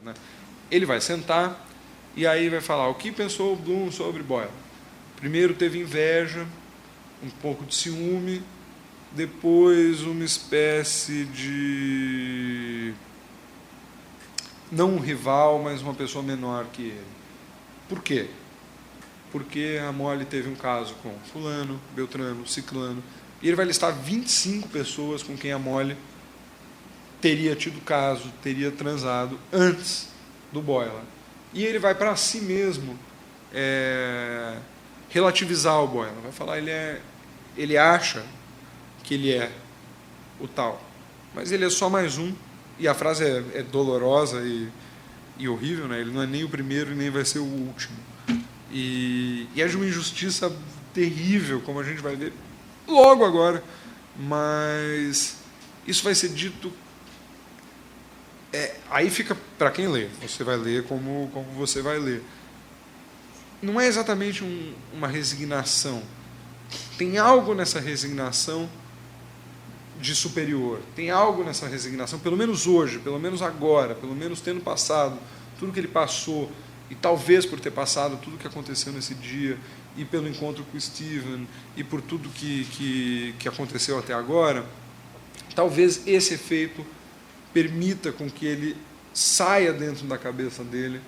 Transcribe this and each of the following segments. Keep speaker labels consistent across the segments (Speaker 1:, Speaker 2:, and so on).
Speaker 1: né? Ele vai sentar e aí vai falar o que pensou o Bloom sobre Boyle. Primeiro teve inveja, um pouco de ciúme, depois uma espécie de, não um rival, mas uma pessoa menor que ele. Por quê? Porque a Molly teve um caso com fulano, Beltrano, Ciclano, e ele vai listar 25 pessoas com quem a Molly teria tido caso, teria transado antes do Boyle. E ele vai para si mesmo relativizar o Boyle. Vai falar, ele acha que ele é o tal, mas ele é só mais um, e a frase é dolorosa e horrível, né? Ele não é nem o primeiro e nem vai ser o último. E é de uma injustiça terrível, como a gente vai ver logo agora, mas isso vai ser dito. Aí fica para quem lê, você vai ler como você vai ler. Não é exatamente uma resignação. Tem algo nessa resignação de superior, tem algo nessa resignação, pelo menos hoje, pelo menos agora, pelo menos tendo passado tudo que ele passou, e talvez por ter passado tudo que aconteceu nesse dia, e pelo encontro com o Steven, e por tudo que aconteceu até agora, talvez esse efeito permita com que ele saia dentro da cabeça dele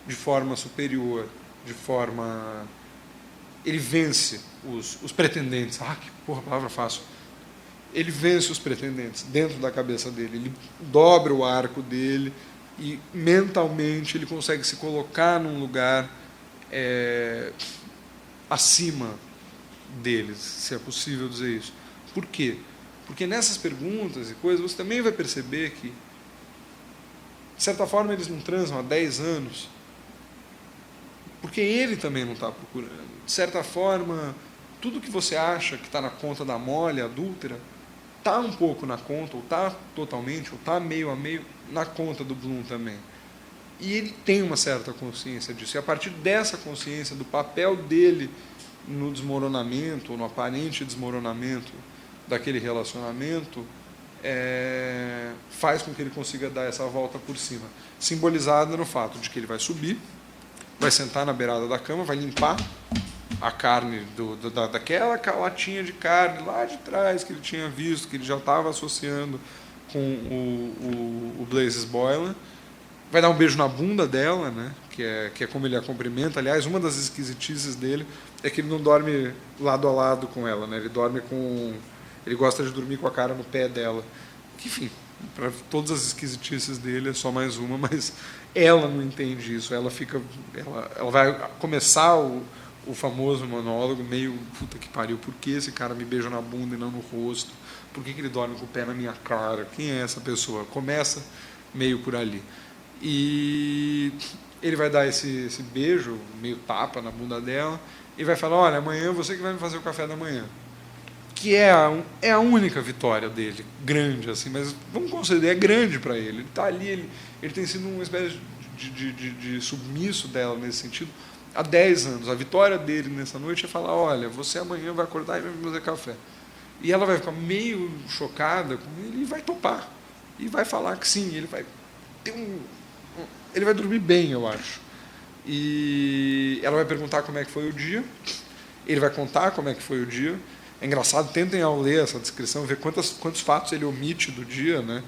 Speaker 1: de forma superior, de forma... Ele vence os pretendentes. Que porra, palavra fácil. Ele vence os pretendentes dentro da cabeça dele, ele dobra o arco dele e mentalmente ele consegue se colocar num lugar acima deles, se é possível dizer isso. Por quê? Porque nessas perguntas e coisas você também vai perceber que, de certa forma, eles não transam há 10 anos, porque ele também não está procurando. De certa forma, tudo que você acha que está na conta da Molly adúltera, está um pouco na conta, ou está totalmente, ou está meio a meio na conta do Bloom também. E ele tem uma certa consciência disso. E a partir dessa consciência, do papel dele no desmoronamento, ou no aparente desmoronamento daquele relacionamento, faz com que ele consiga dar essa volta por cima. Simbolizada no fato de que ele vai subir, vai sentar na beirada da cama, vai limpar a carne daquela latinha de carne lá de trás que ele tinha visto, que ele já estava associando com o Blazes Boylan, vai dar um beijo na bunda dela, né? que é como ele a cumprimenta. Aliás, uma das esquisitices dele é que ele não dorme lado a lado com ela, né? Ele gosta de dormir com a cara no pé dela. Enfim, para todas as esquisitices dele é só mais uma, mas ela não entende isso. Ela vai começar o famoso monólogo meio, puta que pariu, por que esse cara me beija na bunda e não no rosto? Por que ele dorme com o pé na minha cara? Quem é essa pessoa? Começa meio por ali. E ele vai dar esse beijo, meio tapa na bunda dela, e vai falar, olha, amanhã você que vai me fazer o café da manhã. Que é a única vitória dele, grande, assim, mas vamos considerar, é grande para ele. Ele está ali, ele tem sido uma espécie de submisso dela nesse sentido há 10 anos. A vitória dele nessa noite é falar, olha, você amanhã vai acordar e vai me fazer café. E ela vai ficar meio chocada com ele e vai topar. E vai falar que sim, ele vai ter ele vai dormir bem, eu acho. E ela vai perguntar como é que foi o dia, ele vai contar como é que foi o dia. É engraçado, tentem ao ler essa descrição, ver quantos fatos ele omite do dia, né?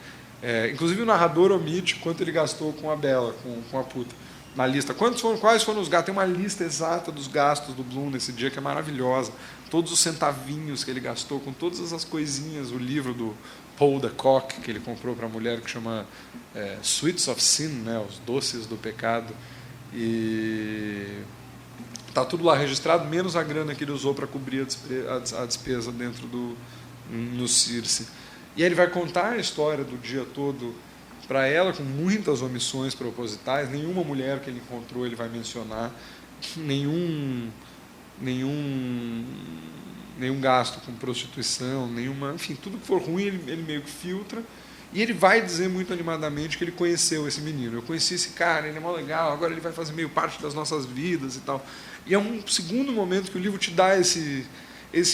Speaker 1: Inclusive o narrador omite quanto ele gastou com a Bela, com a puta, na lista. Quais foram os gastos? Tem uma lista exata dos gastos do Bloom nesse dia, que é maravilhosa. Todos os centavinhos que ele gastou, com todas essas coisinhas, o livro do Paul de Kock, que ele comprou para a mulher, que chama Sweets of Sin, né? Os doces do pecado. E está tudo lá registrado, menos a grana que ele usou para cobrir a despesa dentro no Circe. E aí ele vai contar a história do dia todo para ela, com muitas omissões propositais. Nenhuma mulher que ele encontrou ele vai mencionar, nenhum gasto com prostituição, enfim, tudo que for ruim ele meio que filtra. E ele vai dizer muito animadamente que ele conheceu esse menino. Eu conheci esse cara, ele é mó legal, agora ele vai fazer meio parte das nossas vidas e tal. E é um segundo momento que o livro te dá esse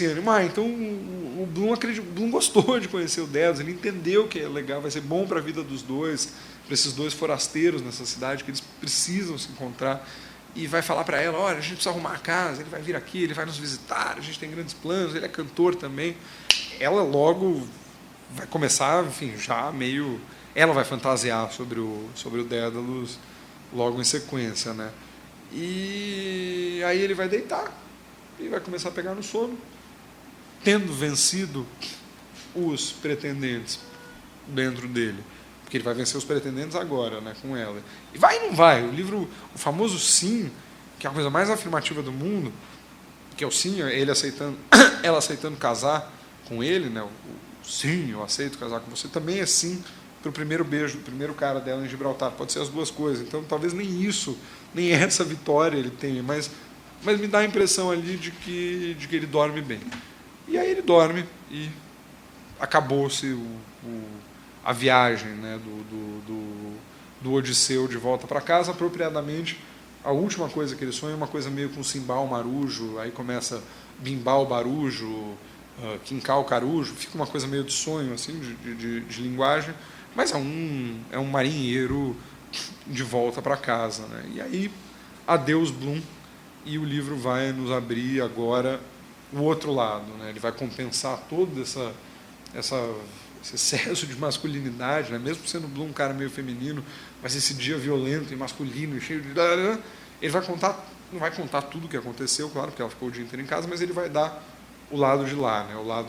Speaker 1: ânimo. Então o Bloom gostou de conhecer o Dedos, ele entendeu que é legal, vai ser bom para a vida dos dois, esses dois forasteiros nessa cidade, que eles precisam se encontrar, e vai falar para ela, olha, a gente precisa arrumar a casa, ele vai vir aqui, ele vai nos visitar, a gente tem grandes planos, ele é cantor também. Ela logo vai começar, enfim, já meio... Ela vai fantasiar sobre o Dédalus logo em sequência, né? E aí ele vai deitar e vai começar a pegar no sono, tendo vencido os pretendentes dentro dele. Porque ele vai vencer os pretendentes agora, né, com ela. E vai e não vai. O livro, o famoso sim, que é a coisa mais afirmativa do mundo, que é o sim, ele aceitando, ela aceitando casar com ele, né, o sim, eu aceito casar com você, também é sim para o primeiro beijo, o primeiro cara dela em Gibraltar. Pode ser as duas coisas. Então, talvez nem isso, nem essa vitória ele tenha, mas me dá a impressão ali de que ele dorme bem. E aí ele dorme e acabou-se a viagem, né, do Odisseu de volta para casa. Apropriadamente, a última coisa que ele sonha é uma coisa meio com Simbal Marujo, aí começa Bimbal Barujo, Quincal Carujo, fica uma coisa meio de sonho, assim, de linguagem, mas é um marinheiro de volta para casa, né? E aí, adeus Bloom, e o livro vai nos abrir agora o outro lado, né? Ele vai compensar todo esse excesso de masculinidade, né? Mesmo sendo Bloom um cara meio feminino, mas esse dia violento e masculino e cheio de... Ele vai contar, não vai contar tudo o que aconteceu, claro, porque ela ficou o dia inteiro em casa, mas ele vai dar o lado de lá, né? O lado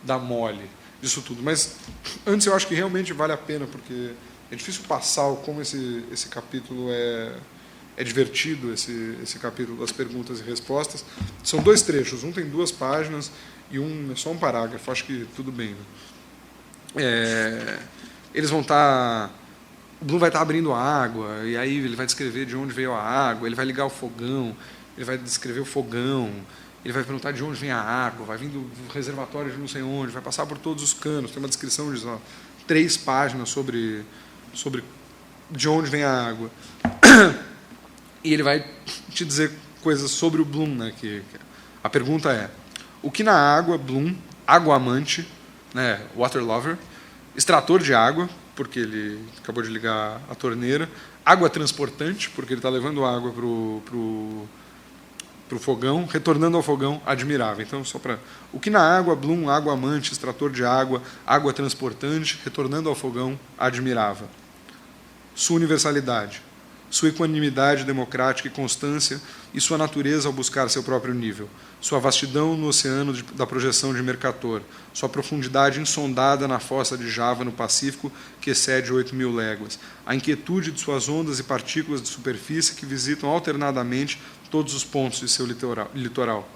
Speaker 1: da mole disso tudo. Mas antes eu acho que realmente vale a pena, porque é difícil passar como esse capítulo é divertido, esse capítulo das perguntas e respostas. São dois trechos, um tem 2 páginas e um é só um parágrafo, acho que tudo bem, né? Eles vão estar... O Bloom vai estar abrindo água, e aí ele vai descrever de onde veio a água, ele vai ligar o fogão, ele vai descrever o fogão, ele vai perguntar de onde vem a água, vai vir do reservatório de não sei onde, vai passar por todos os canos, tem uma descrição de 3 páginas sobre de onde vem a água. E ele vai te dizer coisas sobre o Bloom, né? A pergunta é, o que na água, Bloom, água amante, né, water lover, extrator de água, porque ele acabou de ligar a torneira, água transportante, porque ele está levando água para o fogão, retornando ao fogão, admirável. Então, só para... O que na água, Bloom, água amante, extrator de água, água transportante, retornando ao fogão, admirável. Sua universalidade, sua equanimidade democrática e constância e sua natureza ao buscar seu próprio nível, sua vastidão no oceano da projeção de Mercator, sua profundidade insondada na fossa de Java, no Pacífico, que excede 8.000 léguas, a inquietude de suas ondas e partículas de superfície que visitam alternadamente todos os pontos de seu litoral,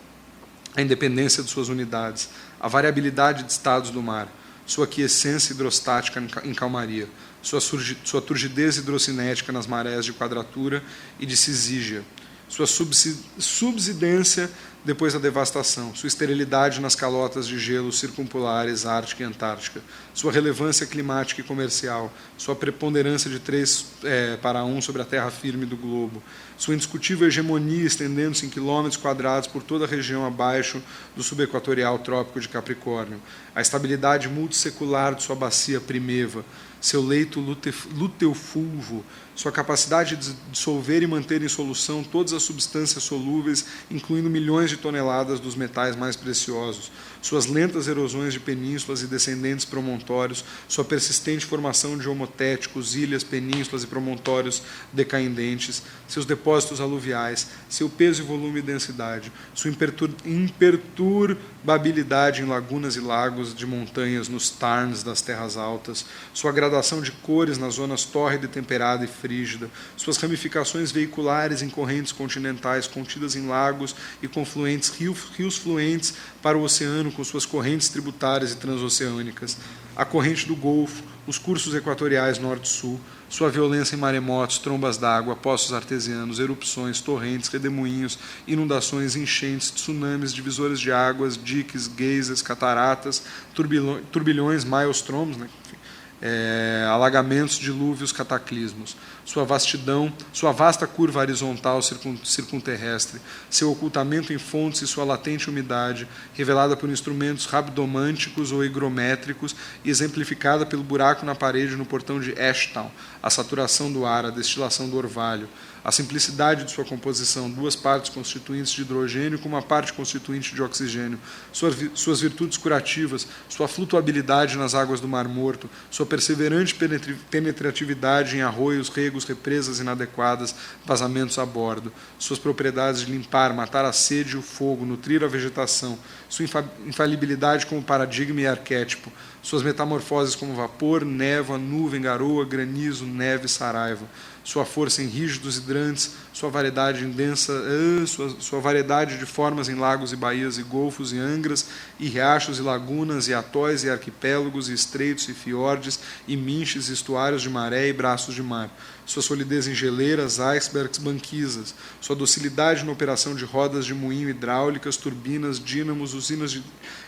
Speaker 1: a independência de suas unidades, a variabilidade de estados do mar, sua quiescência hidrostática em calmaria, sua turgidez hidrocinética nas marés de quadratura e de cisígia, sua subsidência depois da devastação, sua esterilidade nas calotas de gelo circumpolares Ártica e Antártica, sua relevância climática e comercial, sua preponderância de 3:1 sobre a terra firme do globo, sua indiscutível hegemonia estendendo-se em quilômetros quadrados por toda a região abaixo do subequatorial trópico de Capricórnio, a estabilidade multissecular de sua bacia primeva, seu leito luteofulvo, sua capacidade de dissolver e manter em solução todas as substâncias solúveis, incluindo milhões de toneladas dos metais mais preciosos, suas lentas erosões de penínsulas e descendentes promontórios, sua persistente formação de homotéticos, ilhas, penínsulas e promontórios decaindentes, seus depósitos aluviais, seu peso e volume e densidade, sua imperturbabilidade em lagunas e lagos de montanhas nos tarns das terras altas, sua gradação de cores nas zonas tórrida, temperada e frígida, suas ramificações veiculares em correntes continentais contidas em lagos e confluentes, rios fluentes para o oceano com suas correntes tributárias e transoceânicas, a corrente do Golfo, os cursos equatoriais norte-sul, sua violência em maremotos, trombas d'água, poços artesianos, erupções, torrentes, redemoinhos, inundações, enchentes, tsunamis, divisores de águas, diques, geysers, cataratas, turbilhões, maelstroms, né? alagamentos, dilúvios, cataclismos. Sua vastidão, sua vasta curva horizontal circunterrestre, seu ocultamento em fontes e sua latente umidade, revelada por instrumentos rabdomânticos ou higrométricos e exemplificada pelo buraco na parede no portão de Ashtown, a saturação do ar, a destilação do orvalho, a simplicidade de sua composição, 2 partes constituintes de hidrogênio com uma parte constituinte de oxigênio, suas virtudes curativas, sua flutuabilidade nas águas do Mar Morto, sua perseverante penetratividade em arroios, regos, represas inadequadas, vazamentos a bordo, suas propriedades de limpar, matar a sede e o fogo, nutrir a vegetação, sua infalibilidade como paradigma e arquétipo, suas metamorfoses como vapor, névoa, nuvem, garoa, granizo, neve, saraiva, sua força em rígidos hidrantes, sua variedade em densa, sua variedade de formas em lagos e baías e golfos e angras e riachos e lagunas e atóis e arquipélagos e estreitos e fiordes e minches e estuários de maré e braços de mar, sua solidez em geleiras, icebergs, banquisas, sua docilidade na operação de rodas de moinho hidráulicas, turbinas, dínamos, usinas de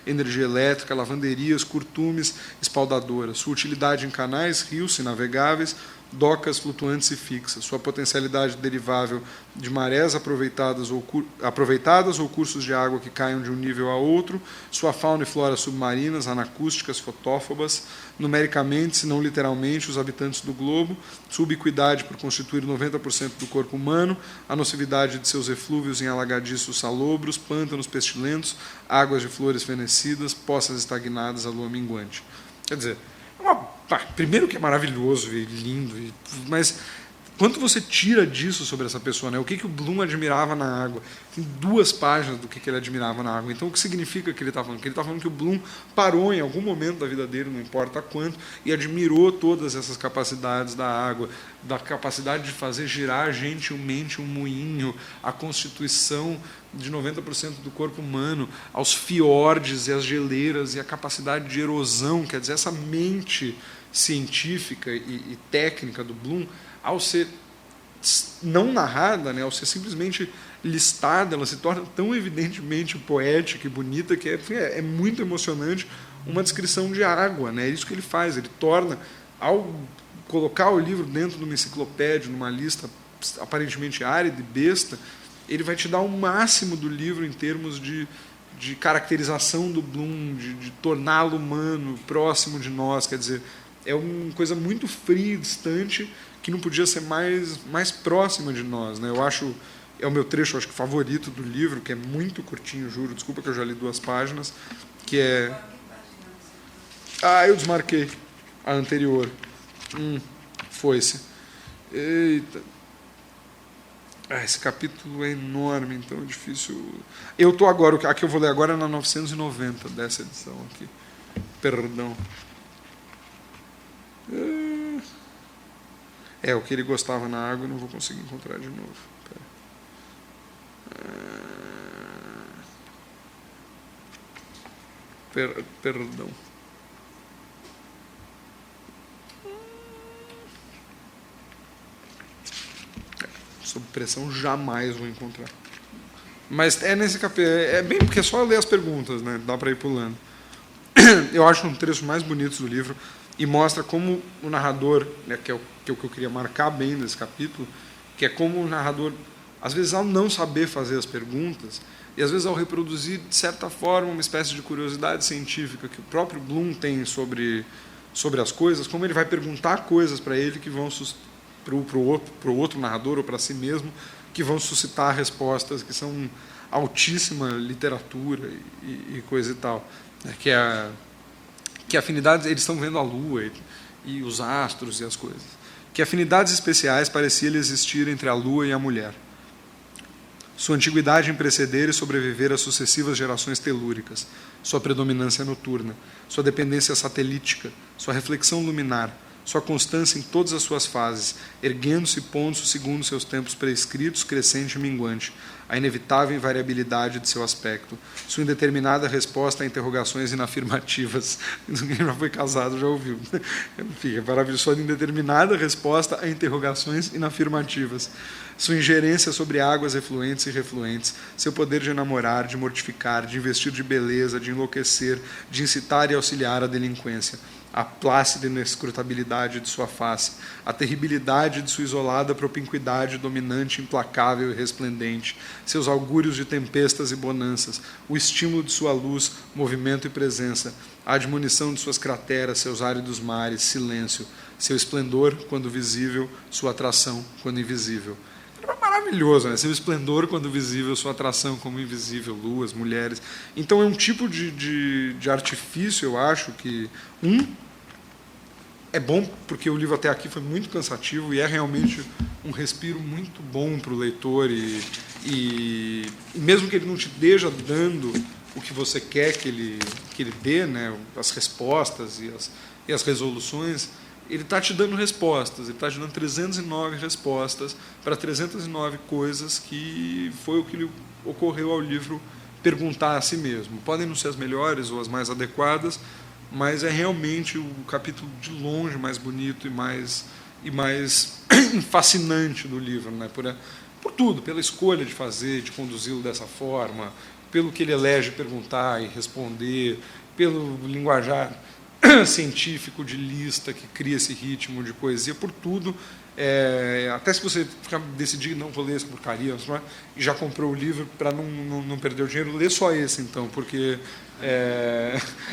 Speaker 1: energia elétrica, lavanderias, curtumes, espaldadoras, sua utilidade em canais, rios e navegáveis, docas flutuantes e fixas, sua potencialidade derivável de marés aproveitadas ou cursos de água que caiam de um nível a outro, sua fauna e flora submarinas, anacústicas, fotófobas, numericamente, se não literalmente, os habitantes do globo, sua ubiquidade por constituir 90% do corpo humano, a nocividade de seus eflúvios em alagadiços salobros, pântanos pestilentos, águas de flores fenecidas, poças estagnadas, a lua minguante. Quer dizer, primeiro que é maravilhoso e lindo, mas quanto você tira disso sobre essa pessoa, né? O que o Bloom admirava na água? Tem 2 páginas do que ele admirava na água. Então, o que significa que ele está falando? Que ele está falando que o Bloom parou em algum momento da vida dele, não importa quanto, e admirou todas essas capacidades da água, da capacidade de fazer girar gentilmente um moinho, a constituição de 90% do corpo humano, aos fiordes e as geleiras e a capacidade de erosão. Quer dizer, essa mente científica e técnica do Bloom, ao ser não narrada, né, ao ser simplesmente listada, ela se torna tão evidentemente poética e bonita que é muito emocionante uma descrição de água, né? É isso que ele faz, ele torna, ao colocar o livro dentro de uma enciclopédia, numa lista aparentemente árida e besta, ele vai te dar o máximo do livro em termos de caracterização do Bloom, de torná-lo humano, próximo de nós. Quer dizer, é uma coisa muito fria e distante que não podia ser mais próxima de nós, né? Eu acho, é o meu trecho, acho que favorito do livro, que é muito curtinho, juro, desculpa que eu já li 2 páginas, que é... eu desmarquei a anterior. Foi-se. Eita. Esse capítulo é enorme, então é difícil... Eu estou agora, a que eu vou ler agora é na 990 dessa edição aqui. Perdão. O que ele gostava na água eu não vou conseguir encontrar de novo. Perdão. Sob pressão jamais vou encontrar. Mas é nesse capítulo, é bem porque é só ler as perguntas, né? Dá para ir pulando. Eu acho um trecho mais bonito do livro e mostra como o narrador, né, que é o que eu queria marcar bem nesse capítulo, que é como o narrador, às vezes ao não saber fazer as perguntas, e às vezes ao reproduzir, de certa forma, uma espécie de curiosidade científica que o próprio Bloom tem sobre as coisas, como ele vai perguntar coisas para ele que vão para o outro narrador ou para si mesmo, que vão suscitar respostas que são altíssima literatura e coisa e tal. Que afinidades, eles estão vendo a Lua e os astros e as coisas. Que afinidades especiais parecia-lhe existir entre a Lua e a mulher. Sua antiguidade em preceder e sobreviver às sucessivas gerações telúricas, sua predominância noturna, sua dependência satélítica, sua reflexão luminar, sua constância em todas as suas fases, erguendo-se e pondo-se segundo seus tempos prescritos, crescente e minguante, a inevitável invariabilidade de seu aspecto, sua indeterminada resposta a interrogações inafirmativas. Quem já foi casado já ouviu. Enfim, é maravilhoso. Sua indeterminada resposta a interrogações inafirmativas, sua ingerência sobre águas efluentes e refluentes, seu poder de enamorar, de mortificar, de investir de beleza, de enlouquecer, de incitar e auxiliar a delinquência, a plácida inescrutabilidade de sua face, a terribilidade de sua isolada propinquidade dominante, implacável e resplendente, seus augúrios de tempestas e bonanças, o estímulo de sua luz, movimento e presença, a admonição de suas crateras, seus áridos mares, silêncio, seu esplendor quando visível, sua atração quando invisível. É maravilhoso, né? Seu esplendor quando visível, sua atração como invisível, luas, mulheres. Então é um tipo de artifício, eu acho, que é bom porque o livro até aqui foi muito cansativo e é realmente um respiro muito bom para o leitor e mesmo que ele não te esteja dando o que você quer que ele dê, né, as respostas e as resoluções, ele está te dando respostas, ele está te dando 309 respostas para 309 coisas que foi o que lhe ocorreu ao livro perguntar a si mesmo. Podem não ser as melhores ou as mais adequadas, mas é realmente o capítulo de longe mais bonito e mais fascinante do livro, né? Por tudo, pela escolha de fazer, de conduzi-lo dessa forma, pelo que ele elege perguntar e responder, pelo linguajar científico de lista que cria esse ritmo de poesia, por tudo. Até se você decidir não vou ler essa porcaria e já comprou o livro para não perder o dinheiro, lê só esse então, porque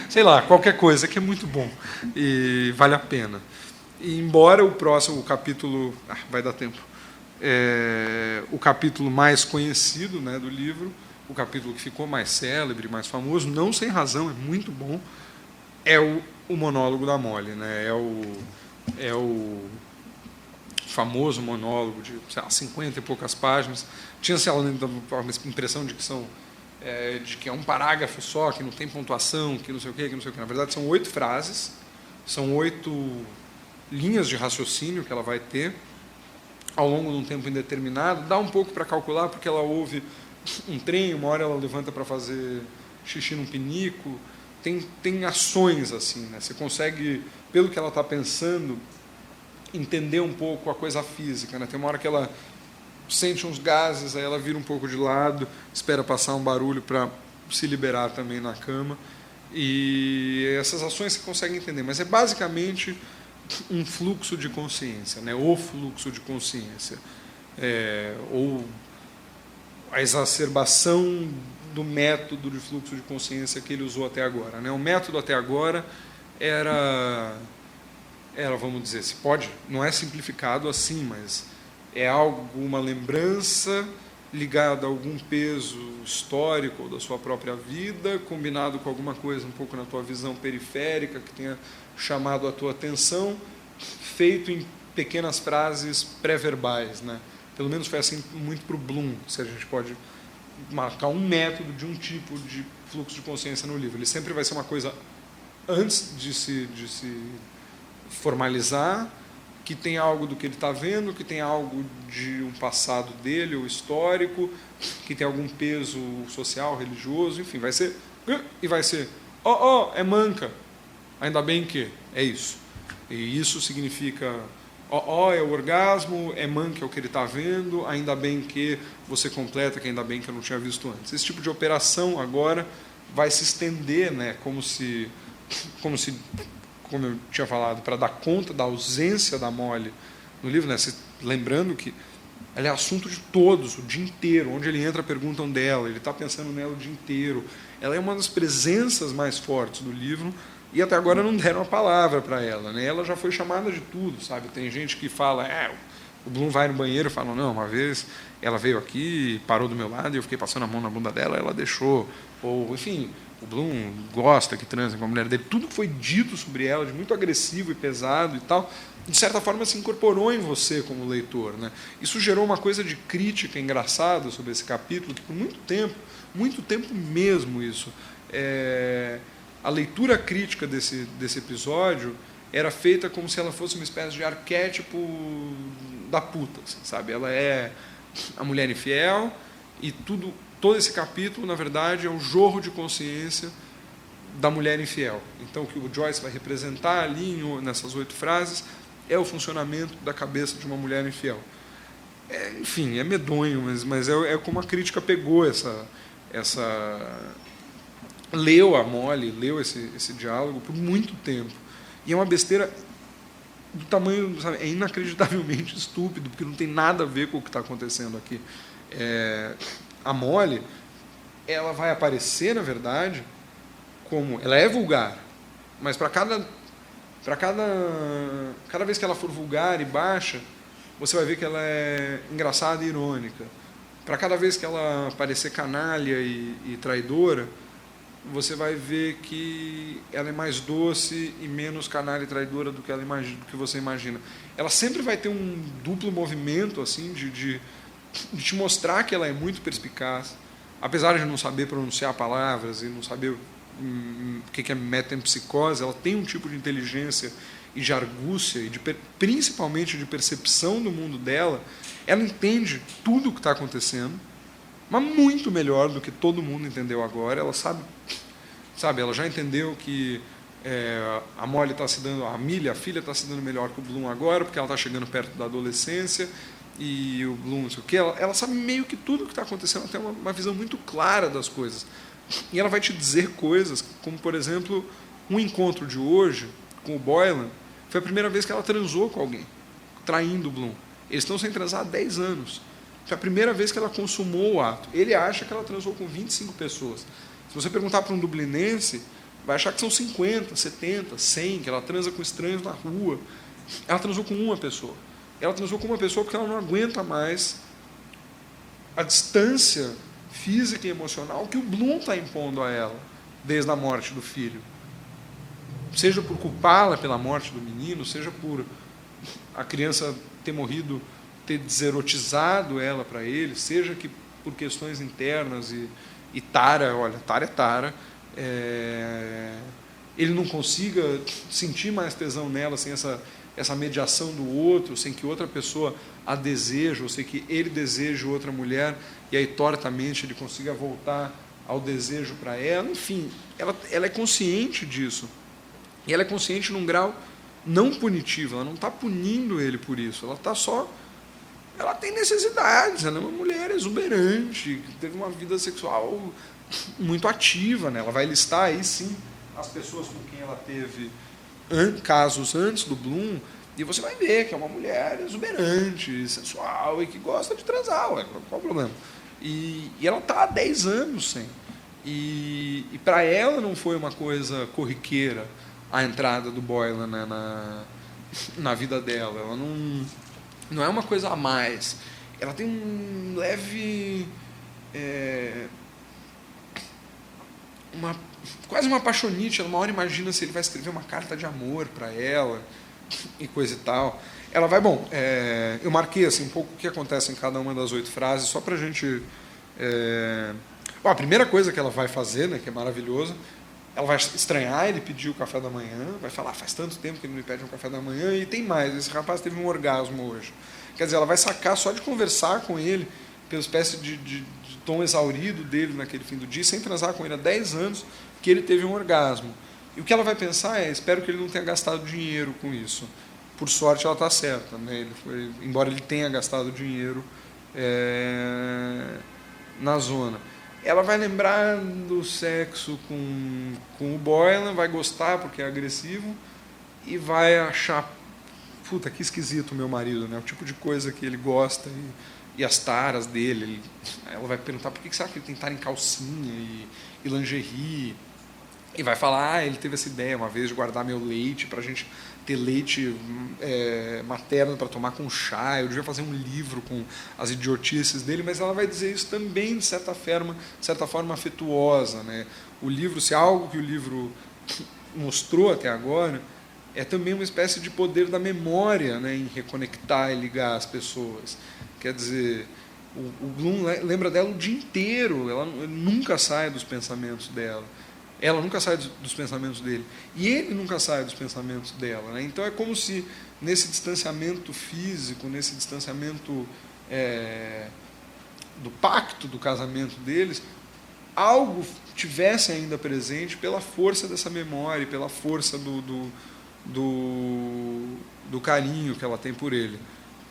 Speaker 1: sei lá, qualquer coisa que é muito bom e vale a pena. E embora o próximo capítulo vai dar tempo, o capítulo mais conhecido, né, do livro, o capítulo que ficou mais célebre, mais famoso, não sem razão, é muito bom, é o monólogo da Molly, né? É o famoso monólogo de 50 e poucas páginas. Tinha-se a impressão de que é um parágrafo só, que não tem pontuação, que não sei o quê, que não sei o quê. Na verdade, são 8 frases, são 8 linhas de raciocínio que ela vai ter ao longo de um tempo indeterminado. Dá um pouco para calcular, porque ela ouve um trem, uma hora ela levanta para fazer xixi num pinico. Tem ações assim, né? Você consegue, pelo que ela está pensando, entender um pouco a coisa física, né? Tem uma hora que ela sente uns gases, aí ela vira um pouco de lado, espera passar um barulho para se liberar também na cama. E essas ações você consegue entender, mas é basicamente um fluxo de consciência, né? O fluxo de consciência, ou a exacerbação do método de fluxo de consciência que ele usou até agora, né? O método até agora era, vamos dizer, não é simplificado assim, mas é uma lembrança ligada a algum peso histórico ou da sua própria vida, combinado com alguma coisa um pouco na tua visão periférica que tenha chamado a tua atenção, feito em pequenas frases pré-verbais, né? Pelo menos foi assim muito para o Bloom, se a gente pode marcar um método de um tipo de fluxo de consciência no livro. Ele sempre vai ser uma coisa antes de se formalizar, que tem algo do que ele está vendo, que tem algo de um passado dele, ou histórico, que tem algum peso social, religioso, enfim, vai ser é manca, ainda bem que é isso. E isso significa é o orgasmo, é manca é o que ele está vendo, ainda bem que você completa, que ainda bem que eu não tinha visto antes. Esse tipo de operação agora vai se estender, né, como eu tinha falado, para dar conta da ausência da Molly no livro, né, lembrando que ela é assunto de todos, o dia inteiro. Onde ele entra, perguntam dela, ele está pensando nela o dia inteiro. Ela é uma das presenças mais fortes do livro, e até agora não deram a palavra para ela, né? Ela já foi chamada de tudo, sabe? Tem gente que fala, o Bloom vai no banheiro e fala, não, uma vez ela veio aqui, parou do meu lado e eu fiquei passando a mão na bunda dela, ela deixou. Ou, enfim, o Bloom gosta que transa com a mulher dele. Tudo que foi dito sobre ela, de muito agressivo e pesado e tal, de certa forma se incorporou em você como leitor, né? Isso gerou uma coisa de crítica engraçada sobre esse capítulo, que por muito tempo mesmo isso, a leitura crítica desse episódio era feita como se ela fosse uma espécie de arquétipo da puta, assim, sabe? Ela é a mulher infiel e todo esse capítulo, na verdade, é o jorro de consciência da mulher infiel. Então, o que o Joyce vai representar ali nessas 8 frases é o funcionamento da cabeça de uma mulher infiel. Enfim, é medonho, mas é como a crítica pegou leu a Molly, leu esse diálogo por muito tempo. E é uma besteira do tamanho, sabe, é inacreditavelmente estúpido, porque não tem nada a ver com o que está acontecendo aqui. A Molly, ela vai aparecer, na verdade, como... Ela é vulgar, mas cada vez que ela for vulgar e baixa, você vai ver que ela é engraçada e irônica. Para cada vez que ela parecer canalha e traidora, você vai ver que ela é mais doce e menos canalha e traidora do que ela imagina, do que você imagina. Ela sempre vai ter um duplo movimento assim de te mostrar que ela é muito perspicaz, apesar de não saber pronunciar palavras e não saber o que é metempsicose. Ela tem um tipo de inteligência e de argúcia e principalmente de percepção do mundo dela. Ela entende tudo o que está acontecendo, mas muito melhor do que todo mundo entendeu agora. Ela sabe, ela já entendeu que a Molly está se dando, a Millie, a filha, está se dando melhor que o Bloom agora, porque ela está chegando perto da adolescência, e o Bloom, não sei o quê. Ela sabe meio que tudo o que está acontecendo, ela tem uma visão muito clara das coisas. E ela vai te dizer coisas, como, por exemplo, um encontro de hoje com o Boylan, foi a primeira vez que ela transou com alguém, traindo o Bloom. Eles estão sem transar há 10 anos. Foi a primeira vez que ela consumou o ato. Ele acha que ela transou com 25 pessoas. Se você perguntar para um dublinense, vai achar que são 50, 70, 100, que ela transa com estranhos na rua. Ela transou com uma pessoa. Ela transou com uma pessoa porque ela não aguenta mais a distância física e emocional que o Bloom está impondo a ela, desde a morte do filho. Seja por culpá-la pela morte do menino, seja por a criança ter morrido, ter deserotizado ela para ele, seja que por questões internas e tara, olha, tara é tara, ele não consiga sentir mais tesão nela sem essa mediação do outro, sem que outra pessoa a deseje, ou sem que ele deseje outra mulher, e aí tortamente ele consiga voltar ao desejo para ela. Enfim, ela é consciente disso, e ela é consciente num grau não punitivo. Ela não está punindo ele por isso, ela tem necessidades, ela é uma mulher exuberante, que teve uma vida sexual muito ativa, né? Ela vai listar aí sim as pessoas com quem ela teve casos antes do Bloom, e você vai ver que é uma mulher exuberante, sensual e que gosta de transar, ué, qual o problema? E ela está há 10 anos sem. E para ela não foi uma coisa corriqueira a entrada do Boylan, né, na vida dela. Ela não é uma coisa a mais. Ela tem um leve... quase uma apaixonite. Ela uma hora imagina se ele vai escrever uma carta de amor para ela e coisa e tal. Ela vai... Bom, eu marquei assim, um pouco o que acontece em cada uma das 8 frases, só para a gente... Bom, a primeira coisa que ela vai fazer, né, que é maravilhosa, ela vai estranhar ele pedir o café da manhã, vai falar, faz tanto tempo que ele me pede um café da manhã, e tem mais, esse rapaz teve um orgasmo hoje. Quer dizer, ela vai sacar só de conversar com ele, pela espécie de tom exaurido dele naquele fim do dia, sem transar com ele há 10 anos, que ele teve um orgasmo. E o que ela vai pensar espero que ele não tenha gastado dinheiro com isso. Por sorte, ela está certa, né? Embora ele tenha gastado dinheiro na zona. Ela vai lembrar do sexo com o Boylan, vai gostar porque é agressivo, e vai achar, puta, que esquisito o meu marido, né? O tipo de coisa que ele gosta e as taras dele. Ela vai perguntar por que será que ele tem tara em calcinha e lingerie, e vai falar, ele teve essa ideia uma vez de guardar meu leite para a gente ter leite materno para tomar com chá, eu devia fazer um livro com as idiotices dele, mas ela vai dizer isso também de certa forma afetuosa, né? O livro, se algo que o livro mostrou até agora, é também uma espécie de poder da memória, né, em reconectar e ligar as pessoas. Quer dizer, o Bloom lembra dela o dia inteiro, ela nunca sai dos pensamentos dela. Ela nunca sai dos pensamentos dele. E ele nunca sai dos pensamentos dela, né? Então é como se nesse distanciamento físico, nesse distanciamento do pacto do casamento deles, algo tivesse ainda presente pela força dessa memória, pela força do carinho que ela tem por ele.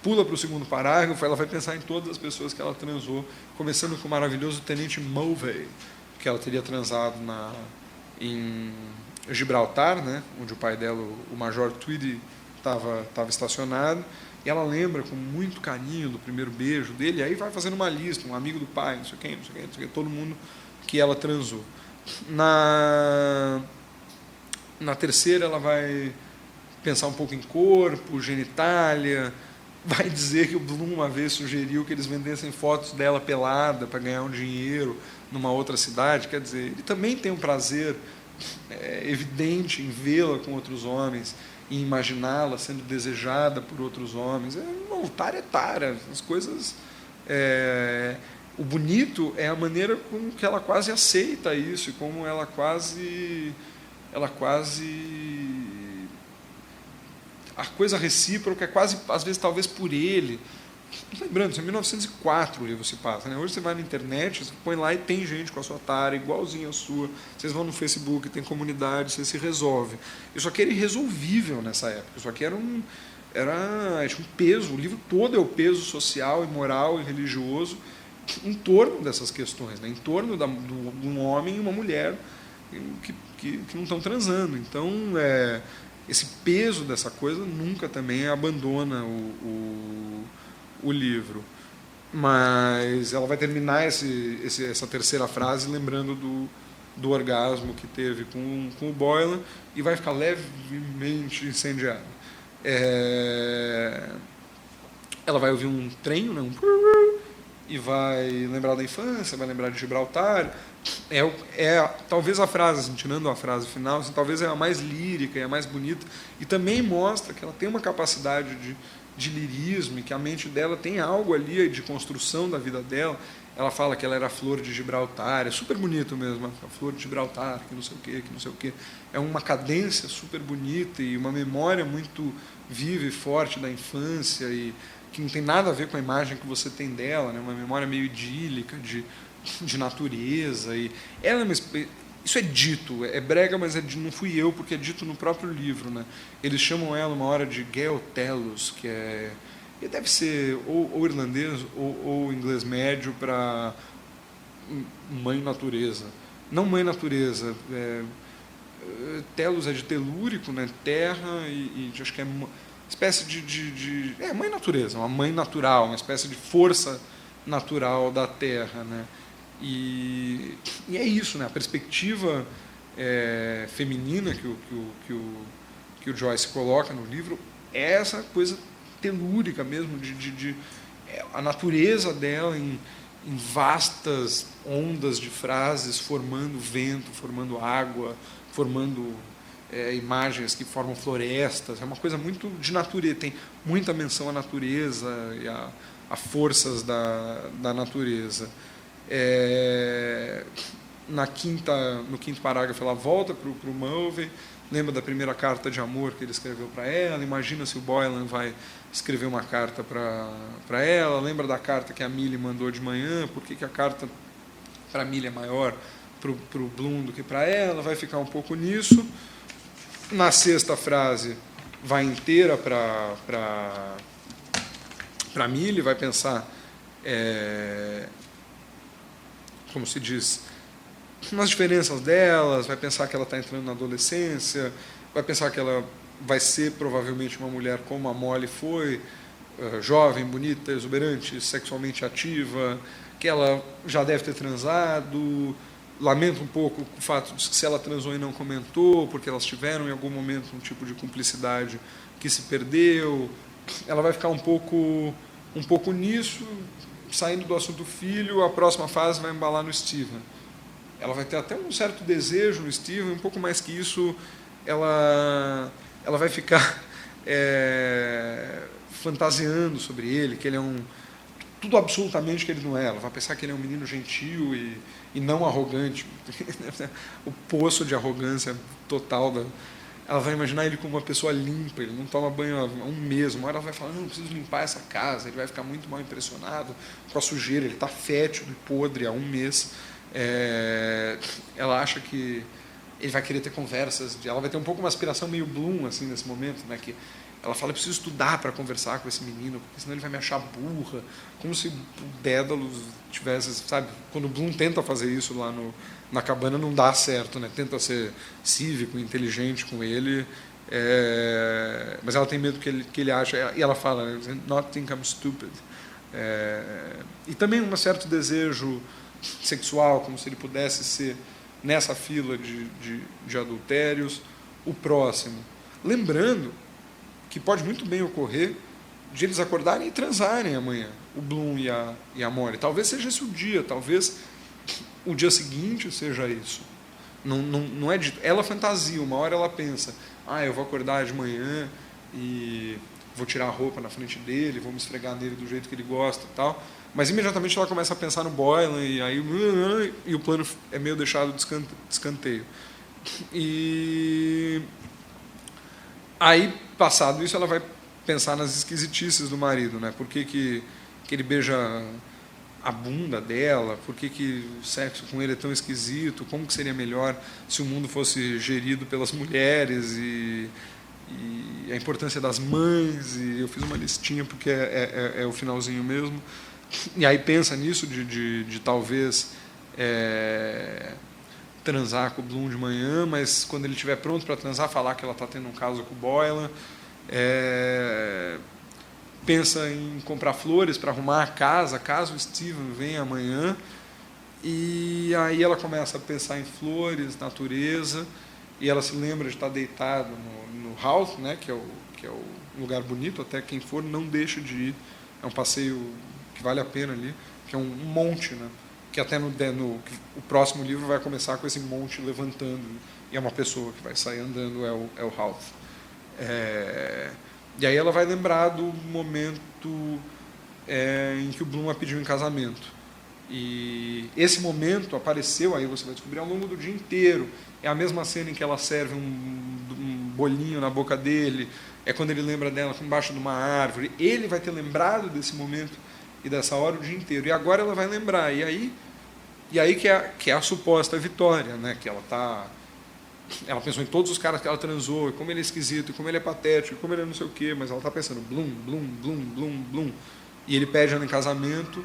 Speaker 1: Pula para o segundo parágrafo, ela vai pensar em todas as pessoas que ela transou, começando com o maravilhoso Tenente Mulvey, que ela teria transado em Gibraltar, né, onde o pai dela, o Major Tweedy, estava estacionado, e ela lembra com muito carinho do primeiro beijo dele, e aí vai fazendo uma lista, um amigo do pai, não sei quem, não sei quem, não sei quem, todo mundo que ela transou. Na terceira ela vai pensar um pouco em corpo, genitália, vai dizer que o Bloom uma vez sugeriu que eles vendessem fotos dela pelada para ganhar um dinheiro numa outra cidade. Quer dizer, ele também tem um prazer evidente em vê-la com outros homens, em imaginá-la sendo desejada por outros homens. Não, tara é tara, as coisas... o bonito é a maneira com que ela quase aceita isso, e como ela quase a coisa recíproca é quase, às vezes, talvez por ele. Lembrando, isso é 1904 o livro se passa, né? Hoje você vai na internet, você põe lá e tem gente com a sua tara, igualzinha a sua. Vocês vão no Facebook, tem comunidade, você se resolve. Isso aqui era irresolvível nessa época. Isso aqui era um peso. O livro todo é o peso social e moral e religioso em torno dessas questões, né? Em torno de um homem e uma mulher que não estão transando. Então, esse peso dessa coisa nunca também abandona o livro. Mas ela vai terminar essa terceira frase lembrando do orgasmo que teve com o Boylan, e vai ficar levemente incendiada. Ela vai ouvir um trem, né, e vai lembrar da infância, vai lembrar de Gibraltar. Talvez a frase, assim, tirando a frase final, assim, talvez é a mais lírica e a mais bonita, e também mostra que ela tem uma capacidade de lirismo, e que a mente dela tem algo ali de construção da vida dela. Ela fala que ela era a flor de Gibraltar, é super bonito mesmo, a flor de Gibraltar, que não sei o quê, que não sei o quê. É uma cadência super bonita e uma memória muito viva e forte da infância, e que não tem nada a ver com a imagem que você tem dela, né? Uma memória meio idílica de natureza. E ela isso é dito, é brega, mas não fui eu, porque é dito no próprio livro, né? Eles chamam ela uma hora de Gaeltalos, que deve ser ou irlandês ou inglês médio para mãe natureza. Não mãe natureza, telos é de telúrico, né? Terra, e acho que é espécie de mãe natureza, uma mãe natural, uma espécie de força natural da Terra, né? E é isso, né? A perspectiva feminina que o Joyce coloca no livro é essa coisa telúrica mesmo, a natureza dela em vastas ondas de frases, formando vento, formando água, formando imagens que formam florestas. É uma coisa muito de natureza, tem muita menção à natureza e a forças da natureza. No quinto parágrafo ela volta para o Mulvey, lembra da primeira carta de amor que ele escreveu para ela, imagina se o Boylan vai escrever uma carta para ela, lembra da carta que a Millie mandou de manhã, por que a carta para a Millie é maior para o Bloom do que para ela, vai ficar um pouco nisso. Na sexta frase vai inteira para a Millie, vai pensar, como se diz, nas diferenças delas, vai pensar que ela está entrando na adolescência, vai pensar que ela vai ser provavelmente uma mulher como a Molly foi, jovem, bonita, exuberante, sexualmente ativa, que ela já deve ter transado. Lamento um pouco o fato de que se ela transou e não comentou, porque elas tiveram em algum momento um tipo de cumplicidade que se perdeu. Ela vai ficar um pouco nisso, saindo do assunto filho. A próxima fase vai embalar no Steven. Ela vai ter até um certo desejo no Steven, um pouco mais que isso, ela vai ficar fantasiando sobre ele, que ele é tudo absolutamente que ele não é. Ela vai pensar que ele é um menino gentil e não arrogante. O poço de arrogância total. Ela vai imaginar ele como uma pessoa limpa, ele não toma banho há um mês. Uma hora ela vai falar, não, preciso limpar essa casa. Ele vai ficar muito mal impressionado com a sujeira, ele está fétido e podre há um mês. Ela acha que ele vai querer ter conversas, ela vai ter um pouco uma aspiração meio Bloom assim, nesse momento, né, que ela fala, eu preciso estudar para conversar com esse menino, porque senão ele vai me achar burra. Como se o Dédalus tivesse, sabe? Quando o Bloom tenta fazer isso lá na cabana, não dá certo, né? Tenta ser cívico, inteligente com ele, mas ela tem medo que ele acha, e ela fala, né? Not think I'm stupid. E também um certo desejo sexual, como se ele pudesse ser, nessa fila de adultérios, o próximo. Lembrando que pode muito bem ocorrer de eles acordarem e transarem amanhã, o Bloom e a Molly. Talvez seja esse o dia, talvez o dia seguinte seja isso. Não é dito. Ela fantasia, uma hora ela pensa, eu vou acordar de manhã e vou tirar a roupa na frente dele, vou me esfregar nele do jeito que ele gosta e tal. Mas imediatamente ela começa a pensar no Boylan e o plano é meio deixado de escanteio. E aí, passado isso, ela vai pensar nas esquisitices do marido, né? Por que ele beija a bunda dela? Por que o sexo com ele é tão esquisito? Como que seria melhor se o mundo fosse gerido pelas mulheres? E a importância das mães? E eu fiz uma listinha porque é o finalzinho mesmo. E aí pensa nisso de talvez transar com o Bloom de manhã, mas quando ele estiver pronto para transar, falar que ela está tendo um caso com o Boylan. Pensa em comprar flores para arrumar a casa, caso o Steven venha amanhã. E aí ela começa a pensar em flores, natureza, e ela se lembra de estar deitada no house, né, que é o lugar bonito, até quem for não deixa de ir. É um passeio que vale a pena ali, que é um monte, né? Que até o próximo livro vai começar com esse monte levantando, e é uma pessoa que vai sair andando, é o Ralph. E aí ela vai lembrar do momento em que o Bloom a pediu em casamento. E esse momento apareceu, aí você vai descobrir, ao longo do dia inteiro. É a mesma cena em que ela serve um bolinho na boca dele, é quando ele lembra dela embaixo de uma árvore. Ele vai ter lembrado desse momento e dessa hora o dia inteiro. E agora ela vai lembrar. E aí que é a suposta vitória, né? Que ela pensou em todos os caras que ela transou, e como ele é esquisito, e como ele é patético, e como ele é não sei o quê, mas ela está pensando, Bloom, Bloom, Bloom, Bloom, Bloom. E ele pede ela em casamento,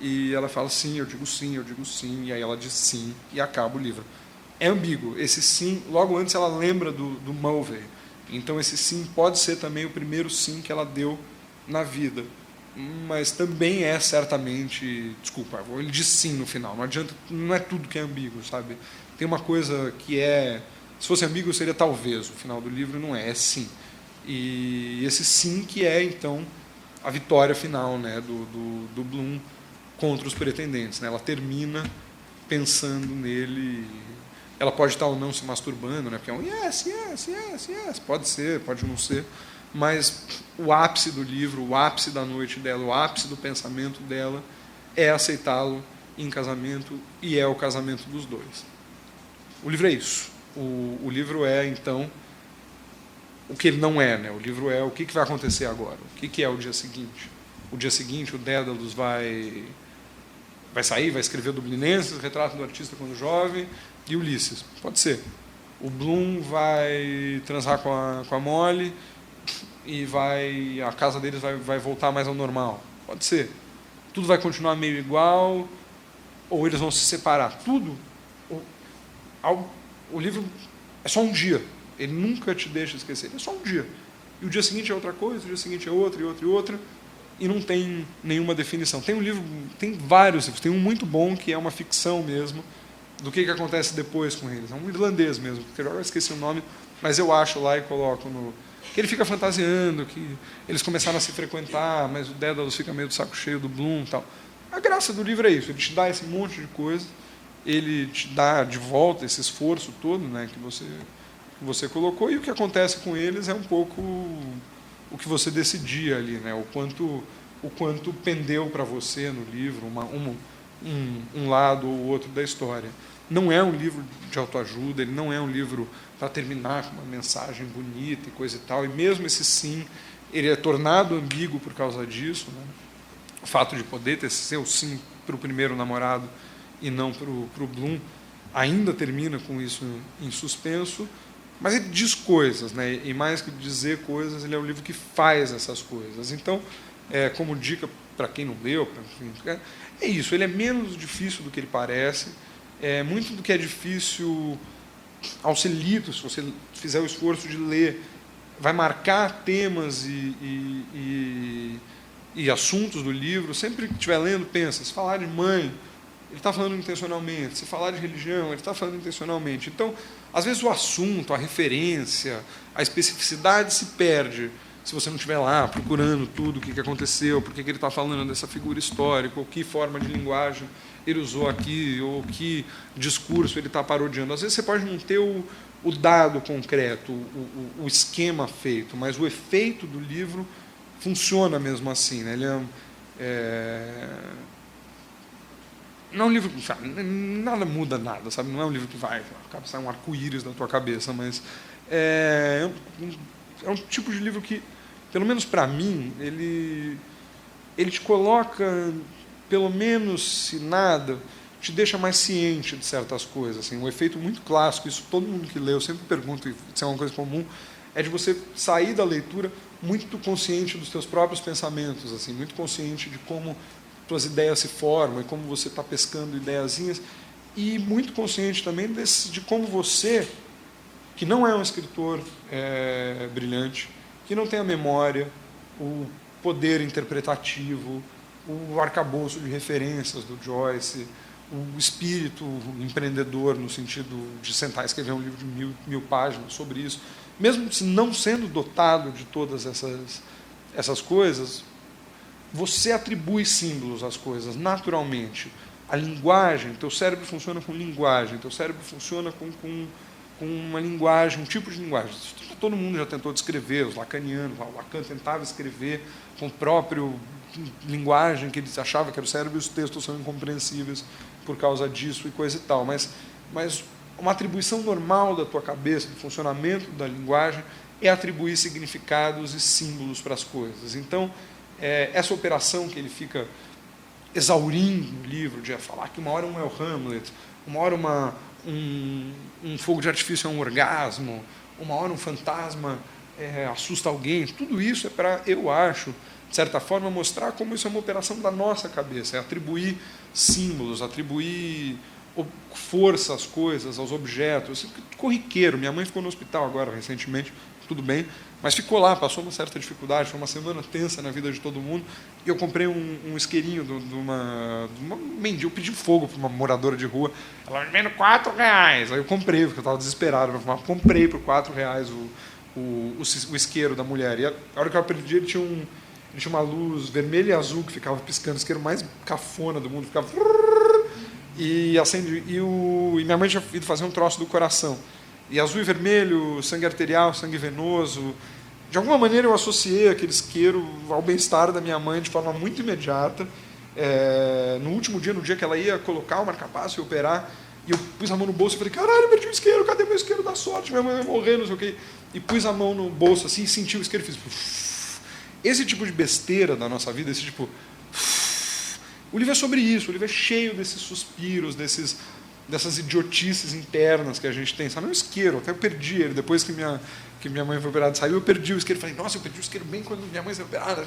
Speaker 1: e ela fala sim, eu digo sim, e aí ela diz sim, e acaba o livro. É ambíguo, esse sim, logo antes ela lembra do Mulvey, então esse sim pode ser também o primeiro sim que ela deu na vida, mas também é certamente, desculpa, ele diz sim no final, não adianta, não é tudo que é ambíguo, sabe? Tem uma coisa que se fosse ambíguo seria talvez, o final do livro não é sim. E esse sim que é, então, a vitória final, né, do Bloom contra os pretendentes, né? Ela termina pensando nele, ela pode estar ou não se masturbando, né, porque é um yes, yes, yes, yes, pode ser, pode não ser, mas o ápice do livro, o ápice da noite dela, o ápice do pensamento dela é aceitá-lo em casamento, e é o casamento dos dois. O livro é isso. O livro é, então, o que ele não é, né? O livro é o que vai acontecer agora, o que é o dia seguinte. O dia seguinte, o Dédalus vai sair, vai escrever Dublinenses, Retrato do Artista quando Jovem, e Ulisses. Pode ser. O Bloom vai transar com a Molly, e a casa deles vai voltar mais ao normal. Pode ser. Tudo vai continuar meio igual, ou eles vão se separar. Tudo. O livro é só um dia. Ele nunca te deixa esquecer. É só um dia. E o dia seguinte é outra coisa, o dia seguinte é outra, e outra, e outra. E não tem nenhuma definição. Tem vários livros. Tem um muito bom que é uma ficção mesmo, do que acontece depois com eles. É um irlandês mesmo, porque eu esqueci o nome, mas eu acho lá e coloco que ele fica fantasiando, que eles começaram a se frequentar, mas o Dédalus fica meio do saco cheio do Bloom e tal. A graça do livro é isso, ele te dá esse monte de coisa, ele te dá de volta esse esforço todo, né, que você colocou, e o que acontece com eles é um pouco o que você decidia ali, né, o quanto pendeu para você no livro, um lado ou outro da história. Não é um livro de autoajuda, ele não é um livro para terminar com uma mensagem bonita e coisa e tal, e mesmo esse sim, ele é tornado ambíguo por causa disso, né? O fato de poder ter seu sim para o primeiro namorado e não para o Bloom ainda termina com isso em suspenso, Mas ele diz coisas, né? E mais que dizer coisas, ele é um livro que faz essas coisas. Então, como dica para quem não leu, é isso, ele é menos difícil do que ele parece, muito do que é difícil ao ser lido, se você fizer o esforço de ler, vai marcar temas e assuntos do livro. Sempre que estiver lendo, pensa, se falar de mãe, ele está falando intencionalmente, se falar de religião, ele está falando intencionalmente. Então, às vezes o assunto, a referência, a especificidade se perde se você não estiver lá procurando tudo, o que aconteceu, por que ele está falando dessa figura histórica, ou que forma de linguagem ele usou aqui, ou que discurso ele está parodiando. Às vezes você pode não ter o dado concreto, o esquema feito, mas o efeito do livro funciona mesmo assim. Né? Ele não é um livro que nada muda nada, sabe? Não é um livro que vai sair um arco-íris da tua cabeça, mas é um tipo de livro que, pelo menos para mim, ele te coloca, pelo menos se nada, te deixa mais ciente de certas coisas. Assim, um efeito muito clássico, isso todo mundo que lê, eu sempre pergunto, e isso é uma coisa comum, é de você sair da leitura muito consciente dos seus próprios pensamentos, assim, muito consciente de como suas ideias se formam e como você está pescando ideiazinhas, e muito consciente também de como você, que não é um escritor brilhante, que não tem a memória, o poder interpretativo, o arcabouço de referências do Joyce, o espírito empreendedor no sentido de sentar e escrever um livro de mil páginas sobre isso, mesmo não sendo dotado de todas essas coisas, você atribui símbolos às coisas naturalmente. A linguagem, teu cérebro funciona com linguagem, teu cérebro funciona com uma linguagem, um tipo de linguagem. Todo mundo já tentou descrever, os lacanianos, o Lacan tentava escrever com a própria linguagem que eles achavam que era o cérebro, e os textos são incompreensíveis por causa disso e coisa e tal. Mas uma atribuição normal da tua cabeça, do funcionamento da linguagem, é atribuir significados e símbolos para as coisas. Então, essa operação que ele fica exaurindo no livro, de falar que uma hora um é o Hamlet, uma hora um fogo de artifício é um orgasmo, uma hora um fantasma assusta alguém, tudo isso é para, eu acho, de certa forma, mostrar como isso é uma operação da nossa cabeça, é atribuir símbolos, atribuir força às coisas, aos objetos. Corriqueiro, minha mãe ficou no hospital agora, recentemente, tudo bem, mas ficou lá, passou uma certa dificuldade, foi uma semana tensa na vida de todo mundo, e eu comprei um isqueirinho de uma mendiga, eu pedi fogo para uma moradora de rua, ela me vendeu R$4, aí eu comprei, porque eu estava desesperado, comprei por R$4 o isqueiro da mulher, e a hora que eu aprendi, ele tinha uma luz vermelha e azul que ficava piscando, o isqueiro mais cafona do mundo, ficava... E acende, e minha mãe tinha ido fazer um troço do coração. E azul e vermelho, sangue arterial, sangue venoso. De alguma maneira eu associei aquele isqueiro ao bem-estar da minha mãe de forma muito imediata. No último dia, no dia que ela ia colocar o marca-passo e operar, e eu pus a mão no bolso e falei, caralho, perdi o isqueiro, cadê meu isqueiro da sorte? Minha mãe vai morrer, não sei o quê. E pus a mão no bolso assim, senti o isqueiro e fiz... Esse tipo de besteira da nossa vida, esse tipo... O livro é sobre isso, o livro é cheio desses suspiros, dessas idiotices internas que a gente tem. Sabe, é um isqueiro, até eu perdi ele. Depois que minha mãe foi operada, saiu, eu perdi o isqueiro. Falei, nossa, eu perdi o isqueiro bem quando minha mãe foi operada.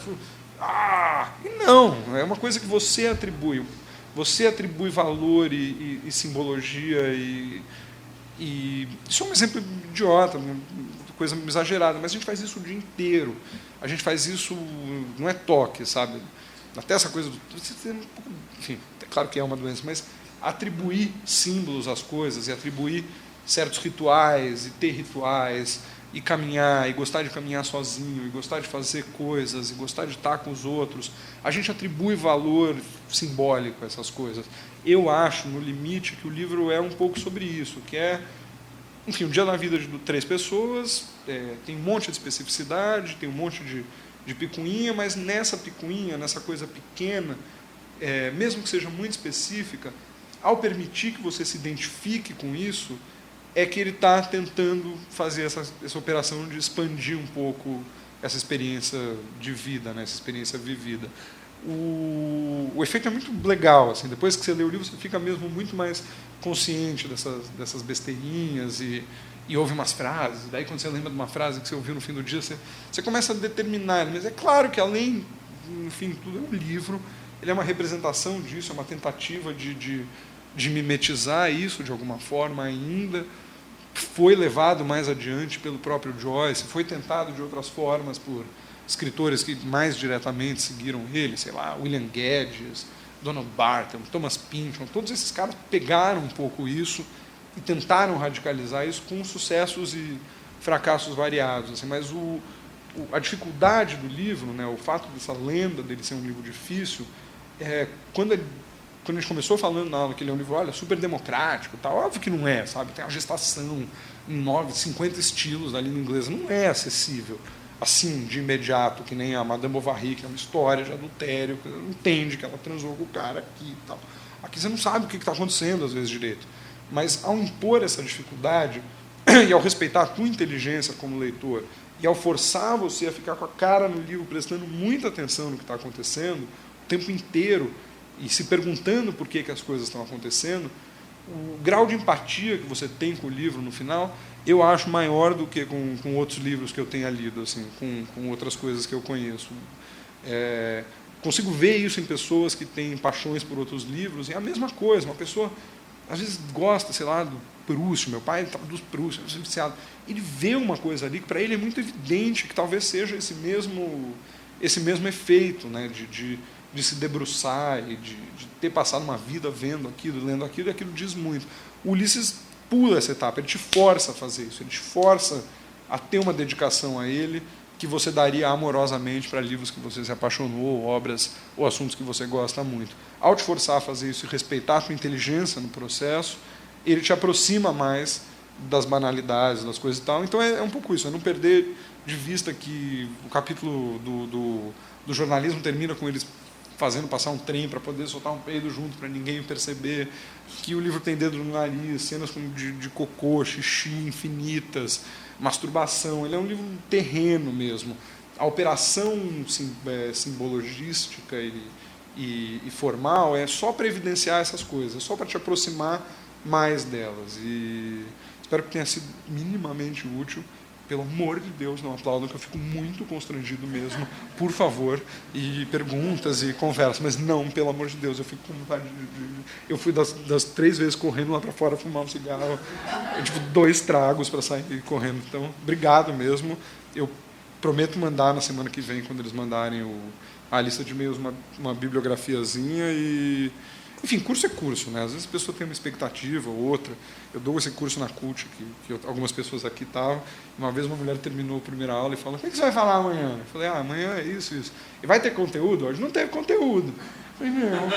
Speaker 1: E não, é uma coisa que você atribui. Você atribui valor e simbologia e isso é um exemplo idiota, uma coisa exagerada, mas a gente faz isso o dia inteiro. A gente faz isso, não é toque, sabe? Até essa coisa do... Enfim, é claro que é uma doença, mas atribuir símbolos às coisas e atribuir certos rituais e ter rituais e caminhar, e gostar de caminhar sozinho, e gostar de fazer coisas, e gostar de estar com os outros, a gente atribui valor simbólico a essas coisas. Eu acho, no limite, que o livro é um pouco sobre isso, que é, enfim, um dia na vida de 3 pessoas, tem um monte de especificidade, tem um monte de picuinha, mas nessa picuinha, nessa coisa pequena, mesmo que seja muito específica, ao permitir que você se identifique com isso, é que ele está tentando fazer essa operação de expandir um pouco essa experiência de vida, né, essa experiência vivida. o efeito é muito legal. Assim, depois que você lê o livro, você fica mesmo muito mais consciente dessas besteirinhas e ouve umas frases. Daí, quando você lembra de uma frase que você ouviu no fim do dia, você começa a determinar. Mas é claro que, além, enfim, tudo é um livro, ele é uma representação disso, é uma tentativa de mimetizar isso de alguma forma ainda. Foi levado mais adiante pelo próprio Joyce, foi tentado de outras formas por escritores que mais diretamente seguiram ele, sei lá, William Guedes, Donald Barton, Thomas Pynchon, todos esses caras pegaram um pouco isso e tentaram radicalizar isso com sucessos e fracassos variados. Assim, mas a dificuldade do livro, né, o fato dessa lenda dele ser um livro difícil, quando a gente começou falando na aula que ele é um livro, olha, super democrático, tal, óbvio que não é, sabe? Tem uma gestação em 50 estilos da língua inglesa, não é acessível assim, de imediato, que nem a Madame Bovary, que é uma história de adultério, que você não entende que ela transou com o cara aqui e tal. Aqui você não sabe o que está acontecendo, às vezes, direito. Mas, ao impor essa dificuldade, e ao respeitar a tua inteligência como leitor, e ao forçar você a ficar com a cara no livro, prestando muita atenção no que está acontecendo, o tempo inteiro, e se perguntando por que as coisas estão acontecendo, o grau de empatia que você tem com o livro no final, eu acho maior do que com outros livros que eu tenha lido, assim, com outras coisas que eu conheço. Consigo ver isso em pessoas que têm paixões por outros livros, e é a mesma coisa, uma pessoa, às vezes, gosta, sei lá, do Proust, meu pai traduz Proust, é viciado. Ele vê uma coisa ali que para ele é muito evidente que talvez seja esse mesmo efeito, né, de se debruçar e de ter passado uma vida vendo aquilo, lendo aquilo, e aquilo diz muito. O Ulisses pula essa etapa, ele te força a fazer isso, ele te força a ter uma dedicação a ele que você daria amorosamente para livros que você se apaixonou, obras ou assuntos que você gosta muito. Ao te forçar a fazer isso e respeitar a sua inteligência no processo, ele te aproxima mais das banalidades, das coisas e tal. Então é um pouco isso, é não perder de vista que o capítulo do jornalismo termina com eles fazendo passar um trem para poder soltar um peido junto para ninguém perceber, que o livro tem dedo no nariz, cenas de cocô, xixi infinitas, masturbação. Ele é um livro terreno mesmo. A operação simbologística e formal é só para evidenciar essas coisas, é só para te aproximar mais delas. E espero que tenha sido minimamente útil. Pelo amor de Deus, não aplaudam, que eu fico muito constrangido mesmo, por favor, e perguntas e conversas, mas não, pelo amor de Deus, eu fico com vontade eu fui das 3 vezes correndo lá para fora fumar um cigarro, eu tive 2 tragos para sair correndo, então, obrigado mesmo, eu prometo mandar na semana que vem, quando eles mandarem a lista de e-mails, uma bibliografiazinha e... Enfim, curso é curso, né? Às vezes a pessoa tem uma expectativa ou outra. Eu dou esse curso na CUT, que algumas pessoas aqui estavam. Uma vez uma mulher terminou a primeira aula e falou: o que você vai falar amanhã? Eu falei: amanhã é isso. E vai ter conteúdo? Hoje não teve conteúdo. Eu falei: não.